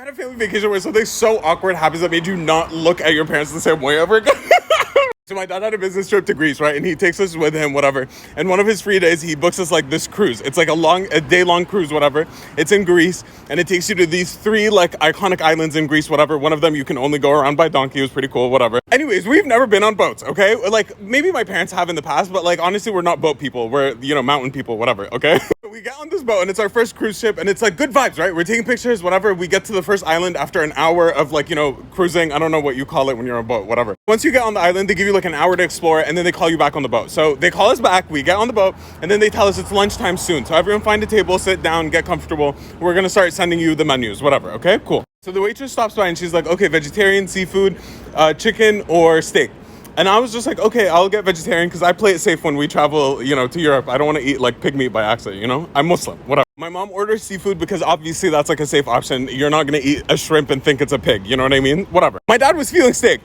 You had a family vacation where something so awkward happens that made you not look at your parents the same way ever again. So my dad had a business trip to Greece, right? And he takes us with him, whatever. And one of his free days, he books us like this cruise. It's like a day-long cruise, whatever. It's in Greece, and it takes you to these 3 like iconic islands in Greece, whatever. One of them you can only go around by donkey. It was pretty cool, whatever. Anyways, we've never been on boats, okay? Like maybe my parents have in the past, but like honestly, we're not boat people. We're, mountain people, whatever, okay? We get on this boat, and it's our first cruise ship, and it's like good vibes, right? We're taking pictures, whatever. We get to the first island after an hour of like, cruising. I don't know what you call it when you're on a boat, whatever. Once you get on the island, they give you like an hour to explore, and then they call you back on the boat. So they call us back, we get on the boat, and then they tell us it's lunchtime soon. So everyone find a table, sit down, get comfortable. We're gonna start sending you the menus, whatever, okay? Cool. So the waitress stops by and she's like, okay, vegetarian, seafood, chicken, or steak. And I was just like, okay, I'll get vegetarian because I play it safe when we travel, to Europe. I don't want to eat like pig meat by accident, I'm Muslim, whatever. My mom orders seafood because obviously that's like a safe option. You're not going to eat a shrimp and think it's a pig, you know what I mean? Whatever. My dad was feeling steak.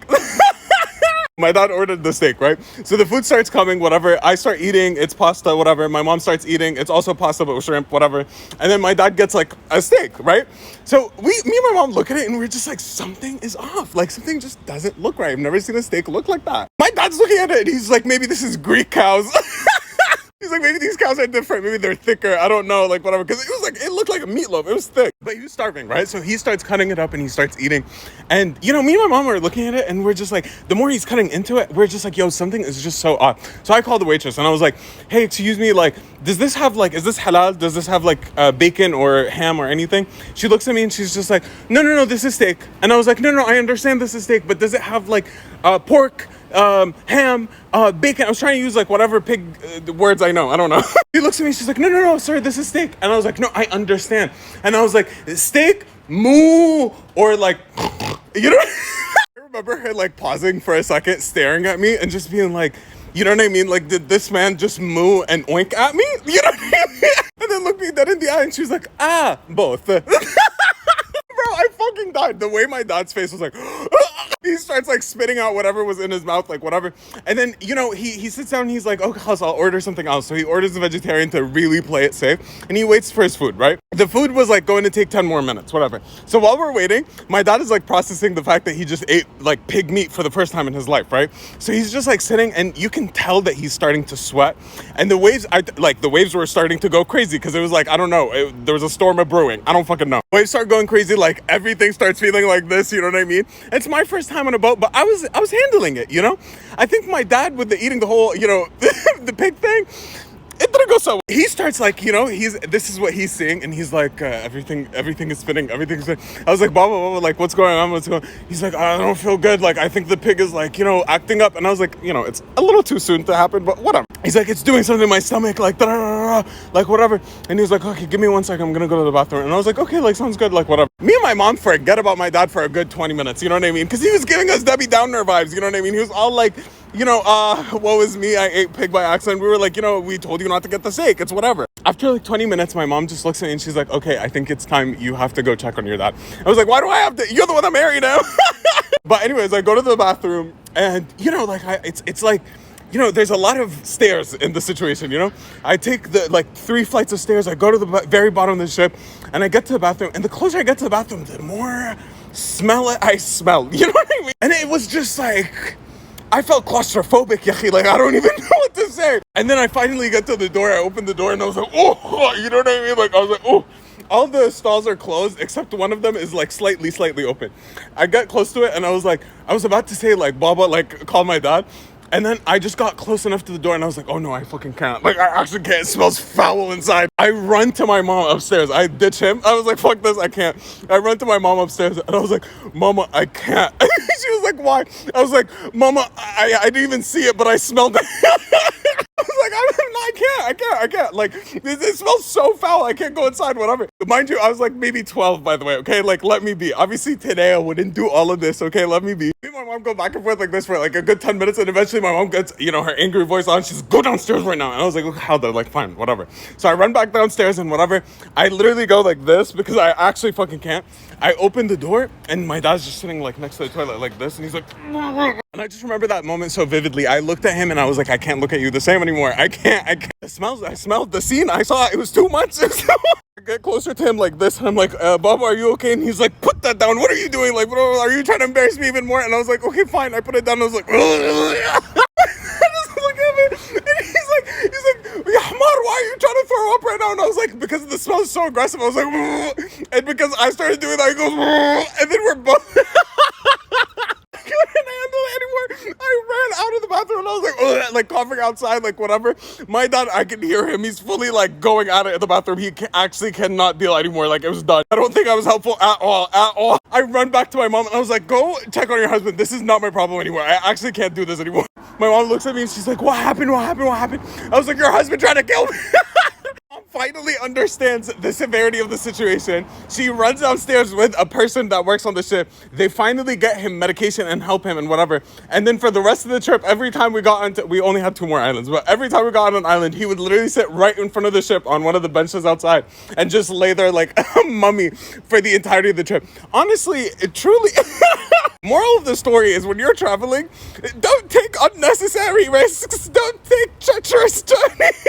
My dad ordered the steak, right? So the food starts coming, whatever. I start eating, it's pasta, whatever. My mom starts eating, it's also pasta but with shrimp, whatever. And then my dad gets like a steak, right? So me and my mom look at it and we're just like, something is off. Like something just doesn't look right. I've never seen a steak look like that. My dad's looking at it and he's like, maybe this is Greek cows. He's like, maybe these cows are different. Maybe they're thicker. I don't know, like whatever. Because it looked like a meatloaf. It was thick. But he was starving, right? So he starts cutting it up and he starts eating. And, me and my mom are looking at it and we're just like, the more he's cutting into it, we're just like, yo, something is just so odd. So I called the waitress and I was like, hey, excuse me, like, does this have like, is this halal? Does this have like bacon or ham or anything? She looks at me and she's just like, no, this is steak. And I was like, no, I understand this is steak, but does it have like pork, ham, bacon? I was trying to use like whatever pig words I know. I don't know. She looks at me, she's like, no, sir, this is steak. And I was like, no, I understand. And I was like, steak, moo, or like, I remember her like pausing for a second, staring at me and just being like, you know what I mean? Like, did this man just moo and oink at me? You know what I mean? And then looked me dead in the eye and she was like, both. Bro, I fucking died. The way my dad's face was like, he starts like spitting out whatever was in his mouth, like whatever. And then, he sits down and he's like, okay, I'll order something else. So he orders the vegetarian to really play it safe. And he waits for his food, right? The food was like going to take 10 more minutes, whatever. So while we're waiting, my dad is like processing the fact that he just ate like pig meat for the first time in his life, right? So he's just like sitting and you can tell that he's starting to sweat. And the waves were starting to go crazy because it was like, I don't know, there was a storm of brewing. I don't fucking know. Waves start going crazy, like everything starts feeling like this, you know what I mean? It's my first time on a boat, but I was handling it, I think my dad with the eating the whole, the pig thing, it didn't go so well. He starts like, this is what he's seeing, and he's like, everything is spinning, everything's spinning. I was like, Baba, like, what's going on? He's like, I don't feel good. Like, I think the pig is like, acting up. And I was like, it's a little too soon to happen, but whatever. He's like, it's doing something in my stomach, like, like whatever. And he was like, okay, give me 1 second. I'm going to go to the bathroom. And I was like, okay, like, sounds good, like, whatever. Me and my mom forget about my dad for a good 20 minutes, you know what I mean? Because he was giving us Debbie Downer vibes, you know what I mean? He was all like, what was me? I ate pig by accident. We were like, we told you not to get the steak. It's whatever. After like 20 minutes, my mom just looks at me and she's like, okay, I think it's time you have to go check on your dad. I was like, why do I have to? You're the one that married him. But anyways, I go to the bathroom and, it's like, there's a lot of stairs in the situation, I take the like 3 flights of stairs. I go to the very bottom of the ship and I get to the bathroom. And the closer I get to the bathroom, the more I smell. You know what I mean? And it was just like, I felt claustrophobic, yachi. Like, I don't even know what to say. And then I finally get to the door. I opened the door and I was like, oh, you know what I mean? Like, I was like, oh. All the stalls are closed except one of them is like slightly open. I got close to it and I was about to say like, Baba, like, call my dad. And then I just got close enough to the door and I was like, oh no, I fucking can't. Like, I actually can't. It smells foul inside. I run to my mom upstairs. I ditch him. I was like, fuck this, I can't. I run to my mom upstairs and I was like, Mama, I can't. She was like, why? I was like, Mama, I didn't even see it, but I smelled it. I was like, I can't. Like, it smells so foul. I can't go inside, whatever. Mind you, I was like maybe 12, by the way, okay? Like, let me be. Obviously, today I wouldn't do all of this, okay? Let me be. Me and my mom go back and forth like this for like a good 10 minutes, and eventually my mom gets, her angry voice on. She's, go downstairs right now. And I was like, look, how the, like, fine, whatever. So I run back downstairs and whatever. I literally go like this because I actually fucking can't. I open the door, and my dad's just sitting like next to the toilet like this, and he's like, and And I just remember that moment so vividly. I looked at him and I was like, I can't look at you the same anymore. I can't. I smelled the scene. I saw it was too much. I get closer to him like this and I'm like, Bob, are you okay? And he's like, put that down. What are you doing? Like, bro, are you trying to embarrass me even more? And I was like, okay, fine. I put it down. I was like, I just look at him and he's like, yeah, Hamar, why are you trying to throw up right now? And I was like, because the smell is so aggressive. I was like, and because I started doing that, he goes, and then we're both. Couldn't handle it anymore. I ran out of the bathroom and I was like, ugh, like coughing outside, like whatever. My dad, I can hear him. He's fully like going at it in the bathroom. He actually cannot deal anymore. Like it was done. I don't think I was helpful at all. At all. I run back to my mom and I was like, go check on your husband. This is not my problem anymore. I actually can't do this anymore. My mom looks at me and she's like, what happened? What happened? What happened? I was like, your husband tried to kill me. Finally understands the severity of the situation. She runs downstairs with a person that works on the ship. They finally get him medication and help him and whatever. And then for the rest of the trip, every time we got onto, we only had 2 more islands, but every time we got on an island, he would literally sit right in front of the ship on one of the benches outside and just lay there like a mummy for the entirety of the trip. Honestly, it truly... Moral of the story is when you're traveling, don't take unnecessary risks. Don't take treacherous journeys.